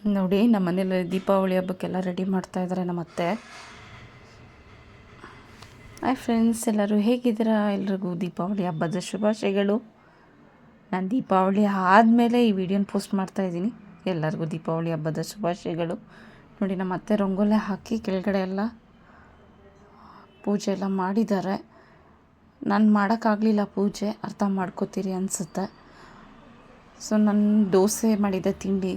ನೋಡಿ ನಮ್ಮ ಮನೇಲಿ ದೀಪಾವಳಿ ಹಬ್ಬಕ್ಕೆಲ್ಲ ರೆಡಿ ಮಾಡ್ತಾಯಿದ್ದಾರೆ ನಮ್ಮ ಅತ್ತೆ. ಹಾಯ್ ಫ್ರೆಂಡ್ಸ್, ಎಲ್ಲರೂ ಹೇಗಿದ್ದೀರಾ? ಎಲ್ರಿಗೂ ದೀಪಾವಳಿ ಹಬ್ಬದ ಶುಭಾಶಯಗಳು. ನಾನು ದೀಪಾವಳಿ ಆದಮೇಲೆ ಈ ವಿಡಿಯೋನ ಪೋಸ್ಟ್ ಮಾಡ್ತಾಯಿದ್ದೀನಿ. ಎಲ್ಲರಿಗೂ ದೀಪಾವಳಿ ಹಬ್ಬದ ಶುಭಾಶಯಗಳು. ನೋಡಿ ನಮ್ಮ ಅತ್ತೆ ರಂಗೋಲೆ ಹಾಕಿ ಕೆಳಗಡೆ ಎಲ್ಲ ಪೂಜೆ ಎಲ್ಲ ಮಾಡಿದ್ದಾರೆ. ನಾನು ಮಾಡೋಕ್ಕಾಗಲಿಲ್ಲ ಪೂಜೆ, ಅರ್ಥ ಮಾಡ್ಕೋತೀರಿ ಅನಿಸುತ್ತೆ. ಸೊ ನಾನು ದೋಸೆ ಮಾಡಿದ್ದೆ, ತಿಂಡಿ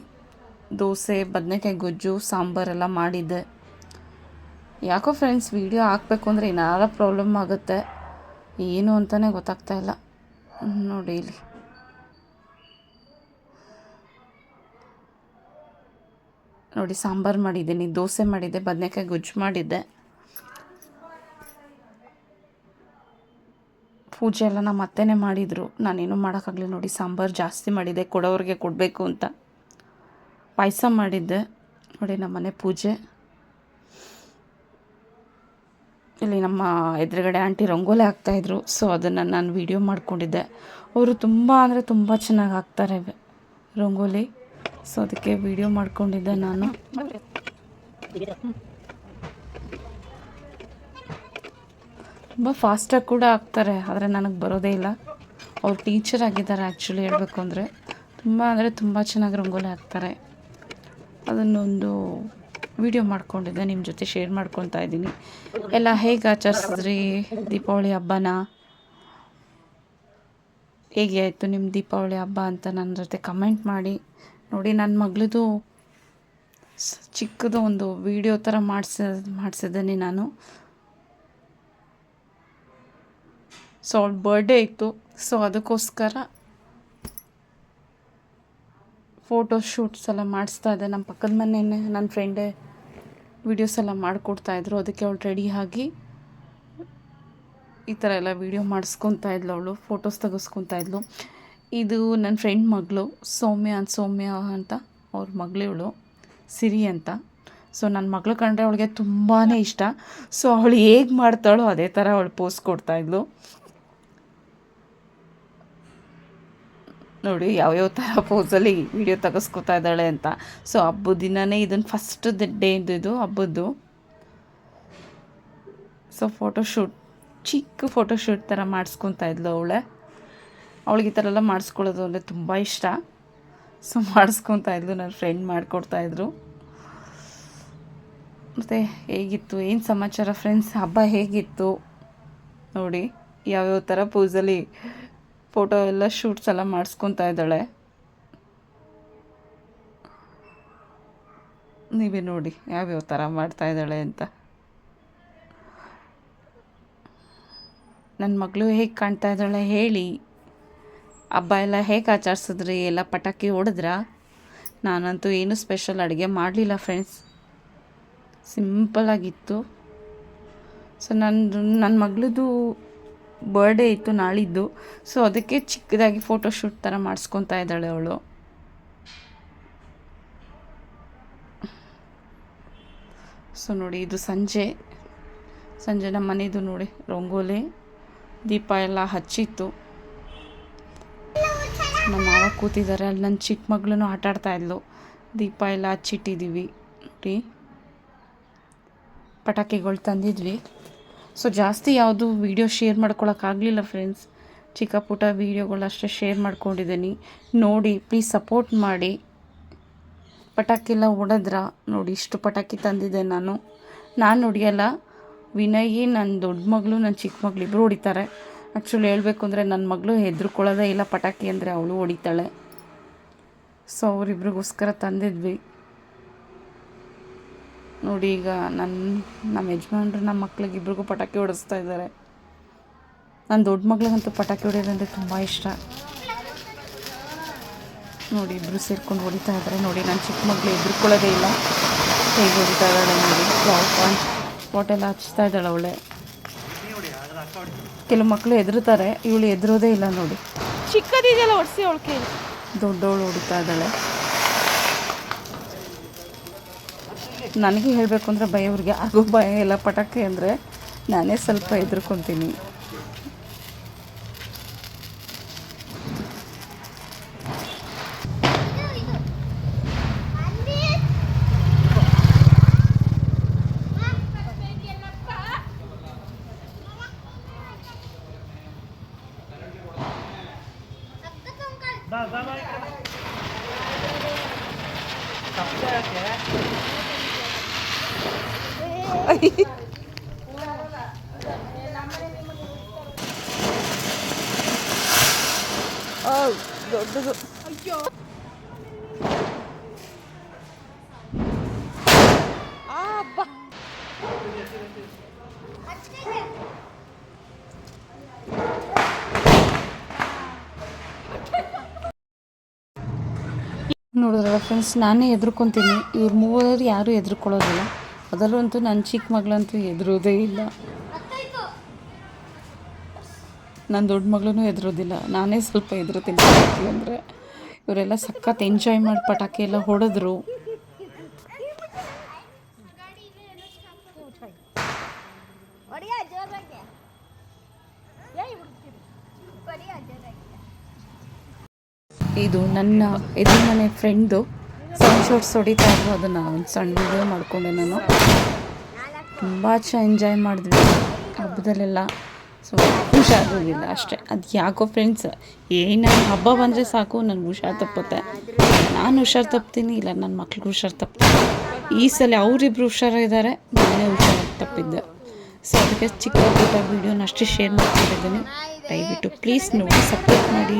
ದೋಸೆ, ಬದನೆಕಾಯಿ ಗೊಜ್ಜು, ಸಾಂಬಾರೆಲ್ಲ ಮಾಡಿದ್ದೆ. ಯಾಕೋ ಫ್ರೆಂಡ್ಸ್ ವಿಡಿಯೋ ಹಾಕಬೇಕು ಅಂದರೆ ಏನಾರ ಪ್ರಾಬ್ಲಮ್ ಆಗುತ್ತೆ, ಏನು ಅಂತಲೇ ಗೊತ್ತಾಗ್ತಾ ಇಲ್ಲ. ನೋಡಿ ಇಲ್ಲಿ ನೋಡಿ ಸಾಂಬಾರು ಮಾಡಿದ್ದೀನಿ, ದೋಸೆ ಮಾಡಿದ್ದೆ, ಬದನೆಕಾಯಿ ಗೊಜ್ಜು ಮಾಡಿದ್ದೆ. ಪೂಜೆ ಎಲ್ಲ ನಮ್ಮ ಅತ್ತೆನೇ ಮಾಡಿದರು, ನಾನೇನು ಮಾಡೋಕ್ಕಾಗಲಿ. ನೋಡಿ ಸಾಂಬಾರು ಜಾಸ್ತಿ ಮಾಡಿದ್ದೆ, ಕೊಡೋರಿಗೆ ಕೊಡಬೇಕು ಅಂತ. ಪಾಯಸ ಮಾಡಿದ್ದೆ. ನೋಡಿ ನಮ್ಮನೆ ಪೂಜೆ. ಇಲ್ಲಿ ನಮ್ಮ ಎದುರುಗಡೆ ಆಂಟಿ ರಂಗೋಲಿ ಹಾಕ್ತಾಯಿದ್ರು, ಸೊ ಅದನ್ನು ನಾನು ವಿಡಿಯೋ ಮಾಡ್ಕೊಂಡಿದ್ದೆ. ಅವರು ತುಂಬ ಅಂದರೆ ತುಂಬ ಚೆನ್ನಾಗಿ ಹಾಕ್ತಾರೆ ರಂಗೋಲಿ, ಸೊ ಅದಕ್ಕೆ ವಿಡಿಯೋ ಮಾಡ್ಕೊಂಡಿದ್ದೆ ನಾನು. ತುಂಬ ಫಾಸ್ಟಾಗಿ ಕೂಡ ಹಾಕ್ತಾರೆ, ಆದರೆ ನನಗೆ ಬರೋದೇ ಇಲ್ಲ. ಅವ್ರು ಟೀಚರ್ ಆಗಿದ್ದಾರೆ ಆ್ಯಕ್ಚುಲಿ ಹೇಳಬೇಕು ಅಂದರೆ. ತುಂಬ ಚೆನ್ನಾಗಿ ರಂಗೋಲಿ ಹಾಕ್ತಾರೆ. ಅದನ್ನೊಂದು ವಿಡಿಯೋ ಮಾಡ್ಕೊಂಡಿದ್ದೆ, ನಿಮ್ಮ ಜೊತೆ ಶೇರ್ ಮಾಡ್ಕೊತಾ ಇದ್ದೀನಿ. ಎಲ್ಲ ಹೇಗೆ ಆಚರಿಸಿದ್ರಿ ದೀಪಾವಳಿ ಹಬ್ಬನ? ಹೇಗೆ ಆಯಿತು ನಿಮ್ಮ ದೀಪಾವಳಿ ಹಬ್ಬ ಅಂತ ನನ್ನ ಜೊತೆ ಕಮೆಂಟ್ ಮಾಡಿ. ನೋಡಿ ನನ್ನ ಮಗಳದು ಚಿಕ್ಕದು ಒಂದು ವಿಡಿಯೋ ಥರ ಮಾಡಿಸಿದ್ದೀನಿ ನಾನು. ಸೊ ಅವಳ ಬರ್ಡೇ ಇತ್ತು, ಸೊ ಅದಕ್ಕೋಸ್ಕರ ಫೋಟೋ ಶೂಟ್ಸ್ ಎಲ್ಲ ಮಾಡಿಸ್ತಾ ಇದ್ದೆ. ನಮ್ಮ ಪಕ್ಕದ ಮನೆಯೇ ನನ್ನ ಫ್ರೆಂಡೇ ವೀಡಿಯೋಸ್ ಎಲ್ಲ ಮಾಡಿಕೊಡ್ತಾಯಿದ್ರು. ಅದಕ್ಕೆ ಅವಳು ರೆಡಿ ಆಗಿ ಈ ಥರ ಎಲ್ಲ ವೀಡಿಯೋ ಮಾಡಿಸ್ಕೊತಾ ಇದ್ಲು, ಅವಳು ಫೋಟೋಸ್ ತೆಗೆಸ್ಕೊತಾ ಇದ್ಲು. ಇದು ನನ್ನ ಫ್ರೆಂಡ್ ಮಗಳು ಸೌಮ್ಯ ಅಂತ, ಅವ್ರ ಮಗಳಿವಳು ಸಿರಿ ಅಂತ. ಸೊ ನನ್ನ ಮಗಳು ಕಂಡ್ರೆ ಅವಳಿಗೆ ತುಂಬಾ ಇಷ್ಟ. ಸೊ ಅವಳು ಹೇಗೆ ಮಾಡ್ತಾಳೋ ಅದೇ ಥರ ಅವಳು ಪೋಸ್ ಕೊಡ್ತಾಯಿದ್ಲು. ನೋಡಿ ಯಾವ್ಯಾವ ಥರ ಪೋಸಲ್ಲಿ ವಿಡಿಯೋ ತೆಗೆಸ್ಕೊತಾ ಇದ್ದಾಳೆ ಅಂತ. ಸೊ ಹಬ್ಬದ ದಿನವೇ ಇದನ್ನು ಫಸ್ಟ್ ಡೇ ಇದು ಹಬ್ಬದ್ದು. ಸೊ ಫೋಟೋಶೂಟ್, ಚಿಕ್ಕ ಫೋಟೋಶೂಟ್ ಥರ ಮಾಡಿಸ್ಕೊತಾ ಇದ್ಲು ಅವಳಿಗೆ ಈ ಥರ ಎಲ್ಲ ಮಾಡಿಸ್ಕೊಳ್ಳೋದು ಅಂದರೆ ತುಂಬ ಇಷ್ಟ. ಸೊ ಮಾಡಿಸ್ಕೊತಾ ಇದ್ಲು, ನನ್ನ ಫ್ರೆಂಡ್ ಮಾಡಿಕೊಡ್ತಾಯಿದ್ರು. ಮತ್ತು ಹೇಗಿತ್ತು, ಏನು ಸಮಾಚಾರ ಫ್ರೆಂಡ್ಸ್? ಹಬ್ಬ ಹೇಗಿತ್ತು ನೋಡಿ, ಯಾವ್ಯಾವ ಥರ ಪೋಸಲ್ಲಿ ಫೋಟೋ ಎಲ್ಲ ಶೂಟ್ಸ್ ಎಲ್ಲ ಮಾಡಿಸ್ಕೊತಾ ಇದ್ದಾಳೆ. ನೀವೇ ನೋಡಿ ಯಾವ್ಯಾವ ಥರ ಮಾಡ್ತಾ ಇದ್ದಾಳೆ ಅಂತ. ನನ್ನ ಮಗಳು ಹೇಗೆ ಕಾಣ್ತಾ ಇದ್ದಾಳೆ ಹೇಳಿ. ಹಬ್ಬ ಎಲ್ಲ ಹೇಗೆ ಆಚರಿಸಿದ್ರಿ? ಎಲ್ಲ ಪಟಾಕಿ ಹೊಡೆದ್ರಾ? ನಾನಂತೂ ಏನು ಸ್ಪೆಷಲ್ ಅಡುಗೆ ಮಾಡಲಿಲ್ಲ ಫ್ರೆಂಡ್ಸ್, ಸಿಂಪಲಾಗಿತ್ತು. ಸೊ ನನ್ನ ಮಗಳದು ಬರ್ಡೇ ಇತ್ತು ನಾಳಿದ್ದು, ಸೊ ಅದಕ್ಕೆ ಚಿಕ್ಕದಾಗಿ ಫೋಟೋಶೂಟ್ ಥರ ಮಾಡಿಸ್ಕೊತಾ ಇದ್ದಾಳೆ ಅವಳು. ಸೊ ನೋಡಿ ಇದು ಸಂಜೆ ನಮ್ಮ ಮನೆಯದು ನೋಡಿ ರಂಗೋಲಿ, ದೀಪ ಎಲ್ಲ ಹಚ್ಚಿತ್ತು. ನಮ್ಮ ಮಾವ ಕೂತಿದ್ದಾರೆ, ಅಲ್ಲಿ ನನ್ನ ಚಿಕ್ಕ ಮಗಳೂ ಆಟಾಡ್ತಾ ಇದ್ಲು. ದೀಪ ಎಲ್ಲ ಹಚ್ಚಿಟ್ಟಿದ್ದೀವಿ ನೋಡಿ, ಪಟಾಕಿಗಳು ತಂದಿದ್ವಿ. ಸೊ ಜಾಸ್ತಿ ಯಾವುದು ವೀಡಿಯೋ ಶೇರ್ ಮಾಡ್ಕೊಳಕ್ಕಾಗಲಿಲ್ಲ ಫ್ರೆಂಡ್ಸ್, ಚಿಕ್ಕ ಪುಟ್ಟ ವೀಡಿಯೋಗಳಷ್ಟೇ ಶೇರ್ ಮಾಡ್ಕೊಂಡಿದ್ದೀನಿ. ನೋಡಿ ಪ್ಲೀಸ್ ಸಪೋರ್ಟ್ ಮಾಡಿ. ಪಟಾಕಿ ಎಲ್ಲ ಹೊಡೆದ್ರ ನೋಡಿ, ಇಷ್ಟು ಪಟಾಕಿ ತಂದಿದ್ದೆ ನಾನು ಹೊಡಿಯಲ್ಲ. ವಿನಯ್, ನನ್ನ ದೊಡ್ಡ ಮಗಳು, ನನ್ನ ಚಿಕ್ಕ ಮಗಳು ಇಬ್ಬರು ಹೊಡಿತಾರೆ. ಆ್ಯಕ್ಚುಲಿ ಹೇಳಬೇಕು ಅಂದರೆ ನನ್ನ ಮಗಳು ಹೆದರ್ಕೊಳ್ಳೋದೇ ಇಲ್ಲ ಪಟಾಕಿ ಅಂದರೆ, ಅವಳು ಹೊಡಿತಾಳೆ. ಸೊ ಅವರಿಬ್ರಿಗೋಸ್ಕರ ತಂದಿದ್ವಿ ನೋಡಿ. ಈಗ ನಮ್ಮ ಯಜಮಾನ್ರು ನಮ್ಮ ಮಕ್ಳಿಗೆ ಇಬ್ರಿಗೂ ಪಟಾಕಿ ಹೊಡಿಸ್ತಾ ಇದ್ದಾರೆ. ನನ್ನ ದೊಡ್ಡ ಮಗಳಿಗಂತೂ ಪಟಾಕಿ ಹೊಡೆಯೋದಂದರೆ ತುಂಬ ಇಷ್ಟ. ನೋಡಿ ಇಬ್ಬರು ಸೇರ್ಕೊಂಡು ಹೊಡಿತಾ ಇದ್ದಾರೆ. ನೋಡಿ ನನ್ನ ಚಿಕ್ಕ ಮಗಳು ಎದುರ್ಕೊಳ್ಳೋದೇ ಇಲ್ಲ, ಹೇಗೆ ಹೊಡಿತಾ ಇದ್ದಾಳೆ ನೋಡಿ. ಪಾಟೆಲ್ಲ ಹಚ್ತಾ ಇದ್ದಾಳೆ ಅವಳೆ. ಕೆಲವು ಮಕ್ಕಳು ಹೆದರ್ತಾರೆ, ಇವಳು ಹೆದರೋದೇ ಇಲ್ಲ ನೋಡಿ. ಚಿಕ್ಕದಿದೆಯಲ್ಲ ಹೊಡಿಸಿ ಅವಳಿಗೆ, ದೊಡ್ಡವಳು ಹೊಡಿತಾ ಇದ್ದಾಳೆ. ನನಗೆ ಹೇಳಬೇಕು ಅಂದರೆ ಭಯ, ಅವ್ರಿಗೆ ಯಾರಿಗೂ ಭಯ ಇಲ್ಲ ಪಟಾಕಿ ಅಂದರೆ. ನಾನೇ ಸ್ವಲ್ಪ ಹೆದರ್ಕೊತೀನಿ. ದೊಡ್ಡದು. ನೋಡಿದ್ರಲ್ಲ ಫ್ರೆಂಡ್ಸ್, ನಾನೇ ಹೆದರ್ಕೊತೀನಿ. ಇವ್ರು ಮೂವರು ಯಾರೂ ಹೆದರ್ಕೊಳ್ಳೋದಿಲ್ಲ. ಅದರಲ್ಲಂತೂ ನನ್ನ ಚಿಕ್ಕ ಮಗಳಂತೂ ಹೆದರೋದೇ ಇಲ್ಲ. ನನ್ನ ದೊಡ್ಡ ಮಗಳೂ ಹೆದರೋದಿಲ್ಲ. ನಾನೇ ಸ್ವಲ್ಪ ಹೆದರ್ತೀನಿ ಪಟಾಕಿ ಅಂದರೆ. ಇವರೆಲ್ಲ ಸಖತ್ ಎಂಜಾಯ್ ಮಾಡಿ ಪಟಾಕಿ ಎಲ್ಲ ಹೊಡೆದ್ರು. ಇದು ನನ್ನ ಎದುರು ಮನೆ ಫ್ರೆಂಡು ಸಣ್ಣ ಶಾರ್ಟ್ಸ್ ಹೊಡಿತಾ ಇದ್ರು. ಅದನ್ನು ಒಂದು ಸಣ್ಣ ವಿಡಿಯೋ ಮಾಡಿಕೊಂಡೆ ನಾನು. ತುಂಬ ಎಂಜಾಯ್ ಮಾಡಿದ್ವಿ ಹಬ್ಬದಲ್ಲೆಲ್ಲ. ಸೊ ಹುಷಾರಿರಲಿಲ್ಲ ಅಷ್ಟೇ. ಅದು ಯಾಕೋ ಫ್ರೆಂಡ್ಸ್, ನಾನು ಹಬ್ಬ ಬಂದರೆ ಸಾಕು ನನಗೆ ಹುಷಾರು ತಪ್ಪುತ್ತೆ. ನಾನು ಹುಷಾರು ತಪ್ತೀನಿ, ಇಲ್ಲ ನನ್ನ ಮಕ್ಳಿಗೆ ಹುಷಾರು ತಪ್ತೀನಿ. ಈ ಸಲ ಅವರಿಬ್ರು ಹುಷಾರಿದ್ದಾರೆ, ನಾನೇ ಹುಷಾರು ತಪ್ಪಿದ್ದೆ. ಸೊ ಅದಕ್ಕೆ ಚಿಕ್ಕ ಪುಟ್ಟ ವೀಡಿಯೋನ ಅಷ್ಟೇ ಶೇರ್ ಮಾಡ್ಕೊಂಡಿದ್ದೀನಿ. ದಯವಿಟ್ಟು ಪ್ಲೀಸ್ ನೋಡಿ, ಸಪೋರ್ಟ್ ಮಾಡಿ.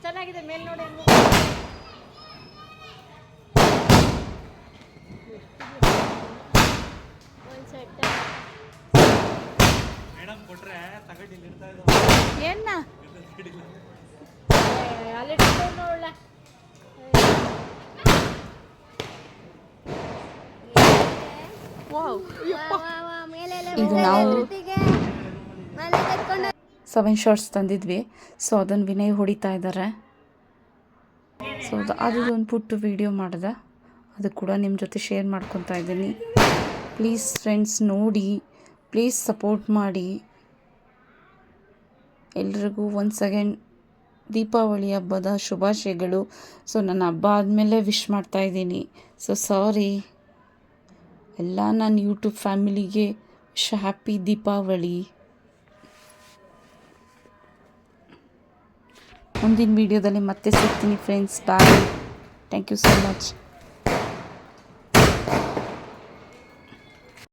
ಚೆನ್ನಾಗಿದೆ ಮೇಲ್ ನೋಡಿ. ಏನ ಇದು ನಾವು 7 ಶಾರ್ಟ್ಸ್ ತಂದಿದ್ವಿ. ಸೊ ಅದನ್ನು ವಿನಯ್ ಹೊಡಿತಾ ಇದ್ದಾರೆ. ಸೊ ಅದೊಂದು ಪುಟ್ಟು ವಿಡಿಯೋ ಮಾಡಿದೆ, ಅದು ಕೂಡ ನಿಮ್ಮ ಜೊತೆ ಶೇರ್ ಮಾಡ್ಕೊತಾ ಇದ್ದೀನಿ. ಪ್ಲೀಸ್ ಫ್ರೆಂಡ್ಸ್ ನೋಡಿ, ಪ್ಲೀಸ್ ಸಪೋರ್ಟ್ ಮಾಡಿ. ಎಲ್ರಿಗೂ ಒನ್ಸ್ ಅಗೇನ್ ದೀಪಾವಳಿ ಹಬ್ಬದ ಶುಭಾಶಯಗಳು. ಸೊ ನನ್ನ ಹಬ್ಬ ಆದಮೇಲೆ ವಿಶ್ ಮಾಡ್ತಾಯಿದ್ದೀನಿ. ಸೊ ಸಾರಿ ಎಲ್ಲ ನನ್ನ ಯೂಟ್ಯೂಬ್ ಫ್ಯಾಮಿಲಿಗೆ ಹ್ಯಾಪಿ ದೀಪಾವಳಿ. ಮುಂದಿನ ವೀಡಿಯೋದಲ್ಲಿ ಮತ್ತೆ ಸಿಗ್ತೀನಿ friends. Bye. Thank you so much.